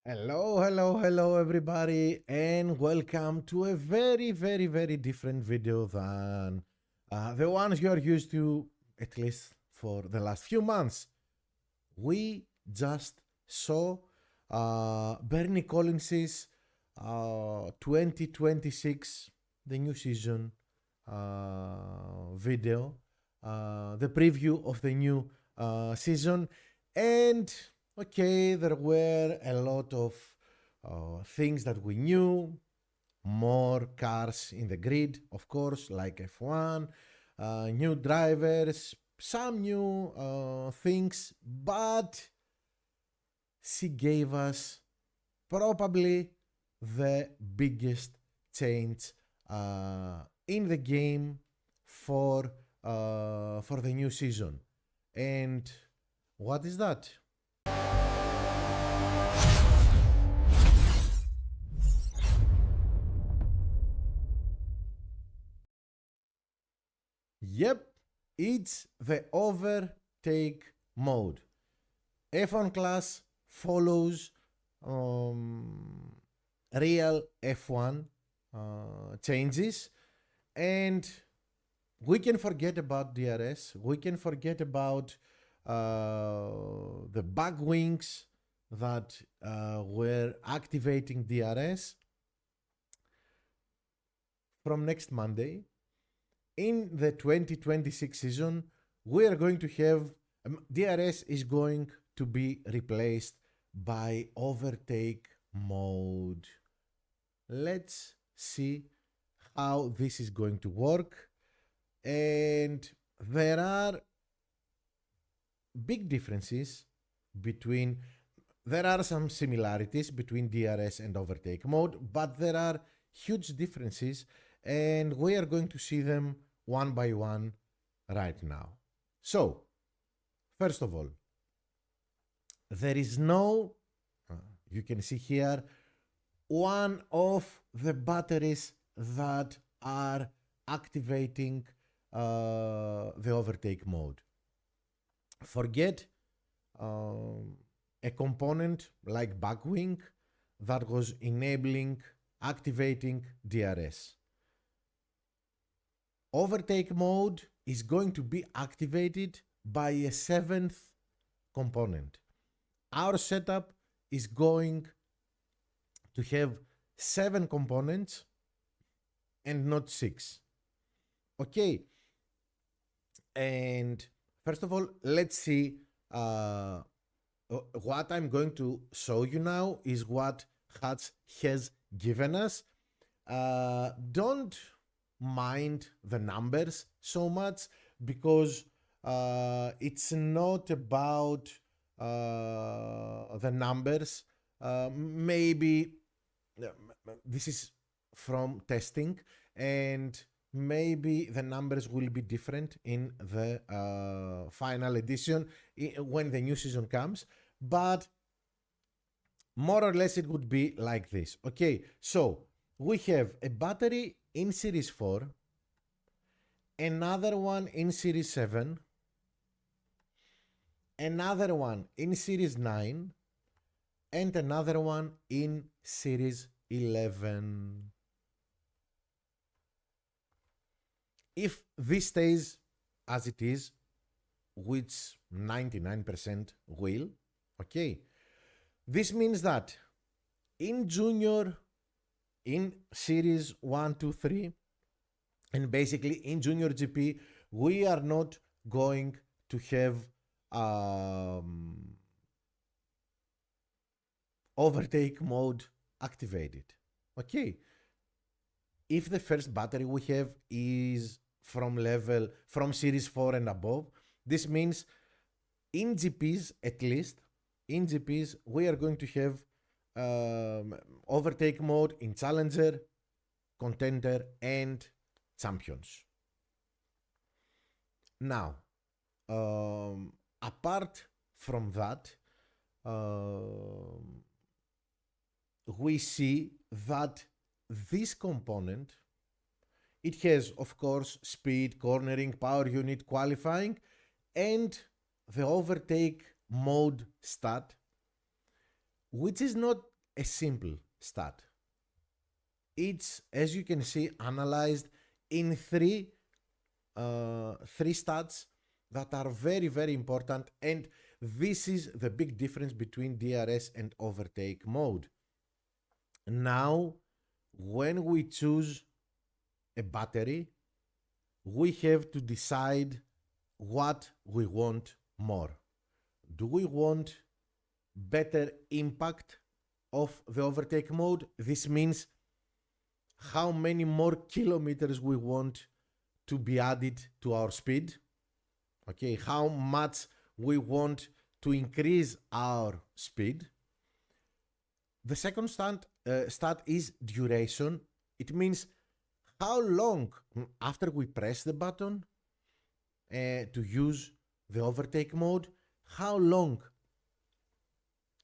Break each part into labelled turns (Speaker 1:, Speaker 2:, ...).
Speaker 1: Hello, hello, hello, everybody, and welcome to a very, very, very different video than the ones you are used to, at least for the last few months. We just saw Bernie Collins's 2026, the new season video, the preview of the new season, and okay, there were a lot of things that we knew, more cars in the grid, of course, like F1, new drivers, some new things, but she gave us probably the biggest change in the game for the new season. And what is that? Yep, it's the overtake mode. F1 class follows real F1 changes, and we can forget about DRS. We can forget about the bug wings that were activating DRS from next Monday. In the 2026 season, we are going to have DRS is going to be replaced by overtake mode. Let's see how this is going to work. And there are big differences between, there are some similarities between DRS and overtake mode, but there are huge differences, and we are going to see them one by one right now. So, first of all, there is no, you can see here, one of the batteries that are activating the overtake mode. Forget a component like backwing that was enabling activating DRS. Overtake mode is going to be activated by a seventh component. Our setup is going to have 7 components and not 6. Okay. And first of all, let's see. What I'm going to show you now is what Hutch has given us. Don't mind the numbers so much, because it's not about the numbers. Maybe this is from testing, and maybe the numbers will be different in the final edition when the new season comes, but more or less it would be like this. Okay, so we have a battery in series 4, another one in series 7, another one in series 9, and another one in series 11. If this stays as it is, which 99% will, okay, this means that in junior, in series 1, 2, 3, and basically in junior GP, we are not going to have overtake mode activated. Okay, if the first battery we have is from series 4 and above, this means in GPs, at least in GPs, we are going to have overtake mode in challenger, contender, and champions. Now, apart from that, we see that this component, it has, of course, speed, cornering, power unit, qualifying, and the overtake mode stat, which is not a simple stat. It's, as you can see, analyzed in three stats that are very, very important, and this is the big difference between DRS and overtake mode. Now, when we choose a battery, we have to decide what we want more. Do we want better impact of the overtake mode? This means how many more kilometers we want to be added to our speed. Okay, how much we want to increase our speed. The second stat is duration. It means how long after we press the button to use the overtake mode, how long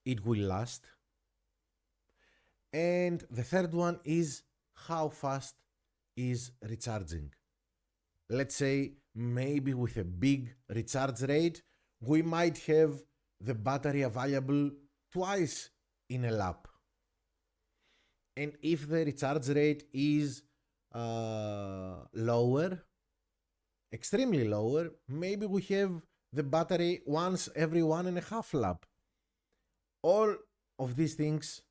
Speaker 1: it will last. And the third one is how fast is recharging. Let's say maybe with a big recharge rate, we might have the battery available twice in a lap. And if the recharge rate is lower, extremely lower, maybe we have the battery once every 1.5 lap. All of these things,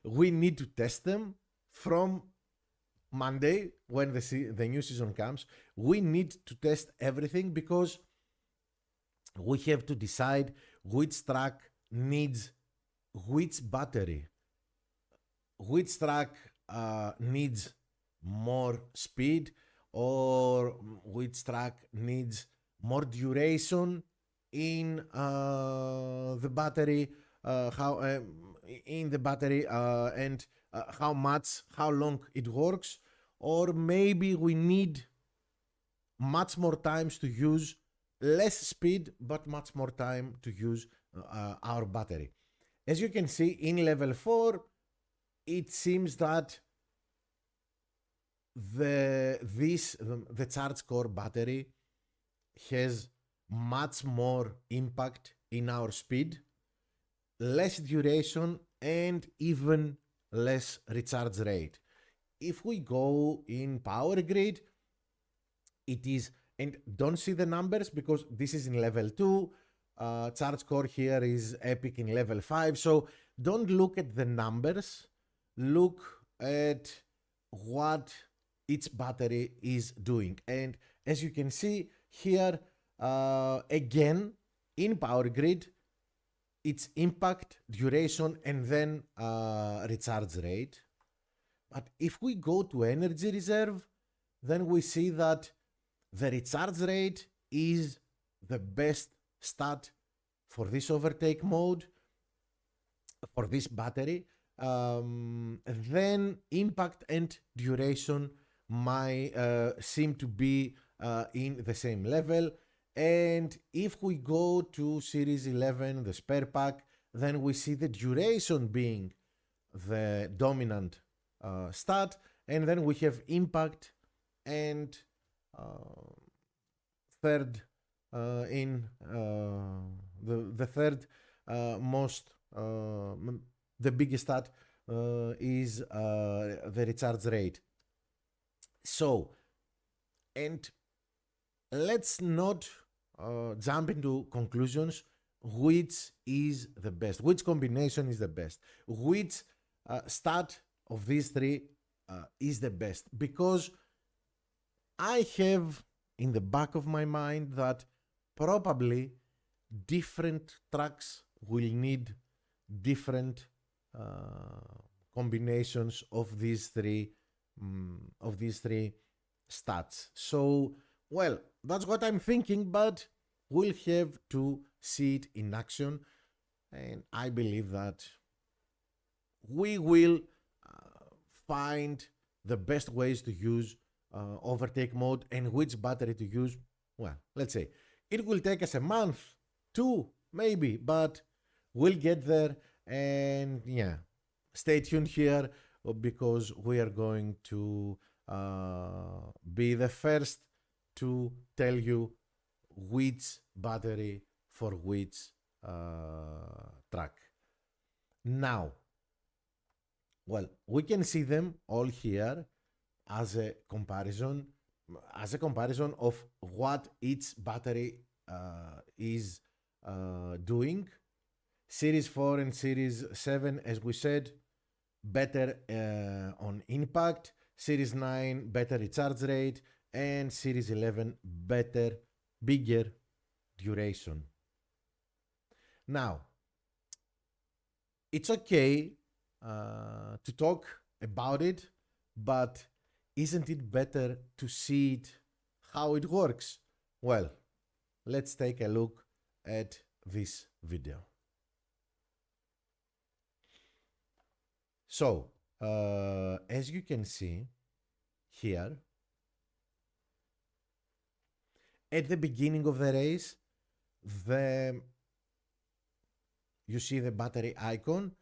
Speaker 1: we need to test them from Monday when the new season comes. We need to test everything because we have to decide which track needs which battery, which track needs more speed, or which track needs more duration in the battery, how in the battery and how long it works, or maybe we need much more times to use less speed but much more time to use our battery. As you can see in level 4, it seems that the charge core battery has much more impact in our speed, less duration, and even less recharge rate. If we go in power grid, it is, and don't see the numbers because this is in level 2, charge core here is epic in level 5, so don't look at the numbers, look at what each battery is doing. And as you can see here, again in power grid, its impact, duration, and then recharge rate. But if we go to energy reserve, then we see that the recharge rate is the best stat for this overtake mode, for this battery. Then impact and duration might seem to be in the same level. And if we go to Series 11, the spare pack, then we see the duration being the dominant stat, and then we have impact and third in the third most the biggest stat is the recharge rate. So, and let's not jump into conclusions. Which is the best? Which combination is the best? Which stat of these three is the best? Because I have in the back of my mind that probably different tracks will need different combinations of these three stats. So, well, that's what I'm thinking, but we'll have to see it in action, and I believe that we will find the best ways to use overtake mode and which battery to use. Well, let's say it will take us a month, 2 maybe, but we'll get there. And yeah, stay tuned here because we are going to be the first to tell you which battery for which track. Now, Well, we can see them all here as a comparison, of what each battery is doing. Series 4 and Series 7, as we said, better on impact. Series 9, better recharge rate. And Series 11, better, bigger duration. Now, it's okay to talk about it, but isn't it better to see it how it works? Well, let's take a look at this video. So, as you can see here, at the beginning of the race, the you see the battery icon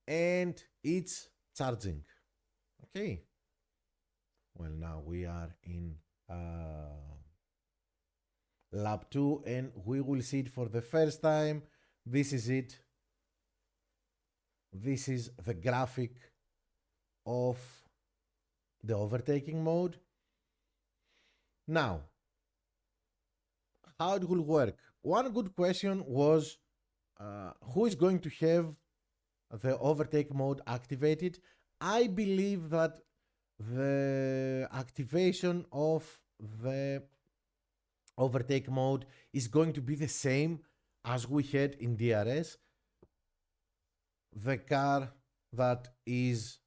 Speaker 1: and it's charging. Okay. Well, now we are in lap 2 and we will see it for the first time. This is it. This is the graphic of the overtaking mode. Now, how it will work? One good question was who is going to have the overtake mode activated? I believe that the activation of the overtake mode is going to be the same as we had in DRS. The car that is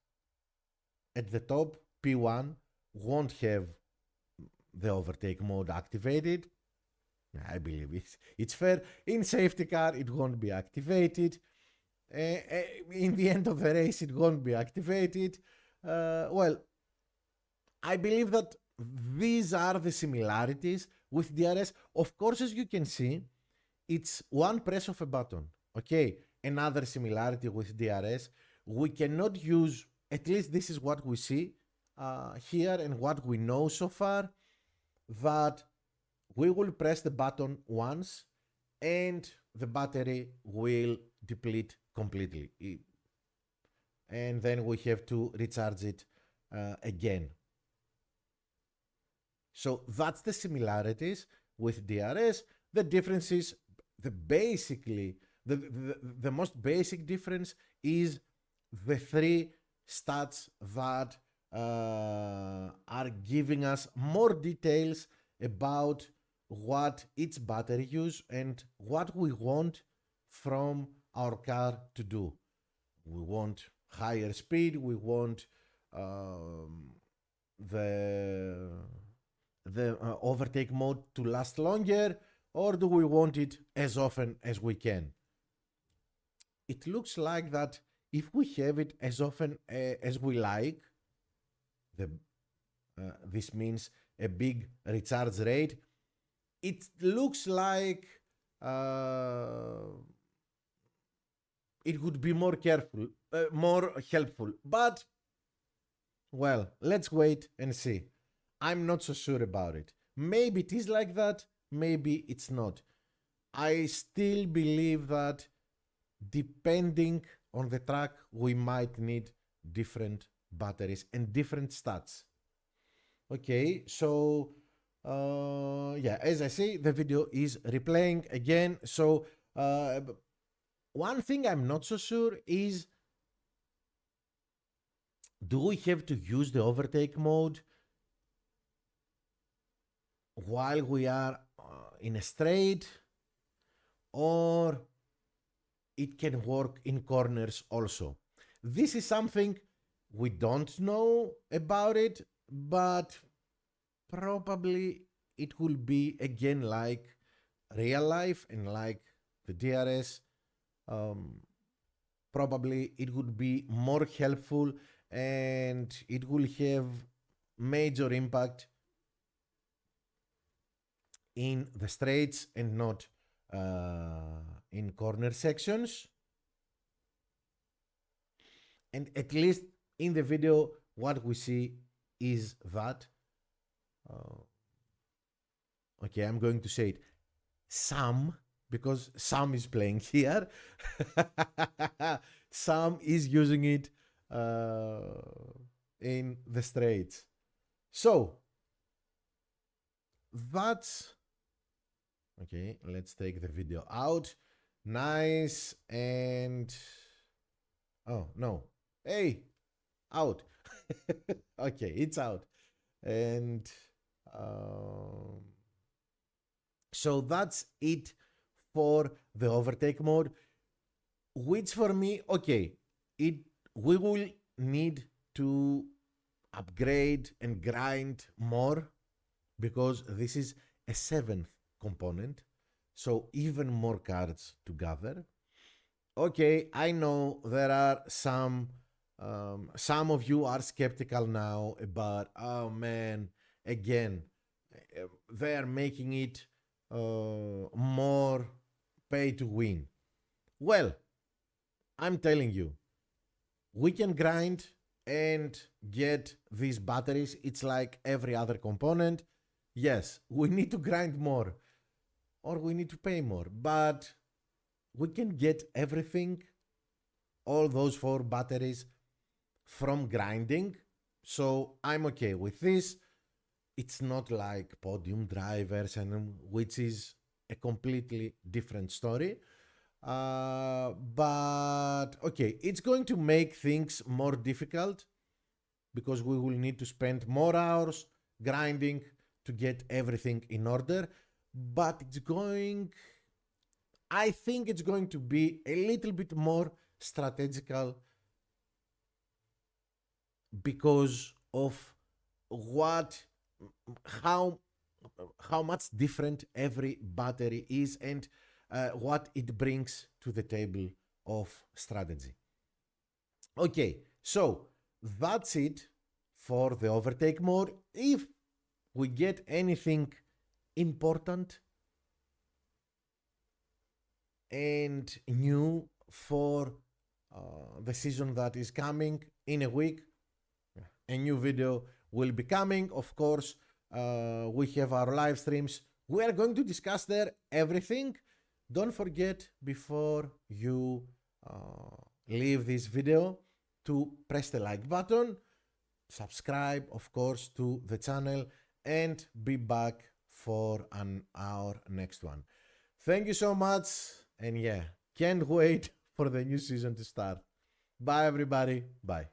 Speaker 1: at the top, P1, won't have the overtake mode activated. I believe it's fair. In safety car, it won't be activated. In the end of the race, it won't be activated. Well, I believe that these are the similarities with DRS. Of course, as you can see, it's one press of a button. Okay, another similarity with DRS. We cannot use, at least this is what we see here and what we know so far, that we will press the button once and the battery will deplete completely. And then we have to recharge it again. So that's the similarities with DRS. The difference is the most basic difference is the three stats that are giving us more details about what each battery use and what we want from our car to do. We want higher speed, we want the overtake mode to last longer, or do we want it as often as we can? It looks like that if we have it as often as we like, this means a big recharge rate. It looks like it would be more helpful. But, well, let's wait and see. I'm not so sure about it. Maybe it is like that, maybe it's not. I still believe that depending on the track, we might need different batteries and different stats. Okay, so yeah, as I say, the video is replaying again. So one thing I'm not so sure is, do we have to use the overtake mode while we are in a straight, or it can work in corners also? This is something we don't know about it, but probably it will be again like real life and like the DRS. Probably it would be more helpful and it will have major impact in the straights and not in corner sections. And at least in the video, what we see is that. Okay, I'm going to say it. Sam, because Sam is playing here. Sam is using it uh, in the straights. So that's okay. Let's take the video out. Nice. And oh no, hey, out. Okay, it's out. And um, so that's it for the overtake mode, which for me, okay, it we will need to upgrade and grind more because this is a seventh component, so even more cards to gather. Okay, I know there are some of you are skeptical now about, oh man, again, they are making it more pay to win. Well, I'm telling you, we can grind and get these batteries. It's like every other component. Yes, we need to grind more or we need to pay more, but we can get everything, all those four batteries from grinding. So I'm okay with this. It's not like podium drivers, and which is a completely different story. But okay, it's going to make things more difficult because we will need to spend more hours grinding to get everything in order. But I think it's going to be a little bit more strategical because of what, how, how much different every battery is and what it brings to the table of strategy. Okay, so that's it for the overtake mode. If we get anything important and new for the season that is coming in a week, a new video will be coming. Of course, we have our live streams. We are going to discuss there everything. Don't forget before you leave this video to press the like button, subscribe, of course, to the channel, and be back for our next one. Thank you so much. And yeah, can't wait for the new season to start. Bye, everybody. Bye.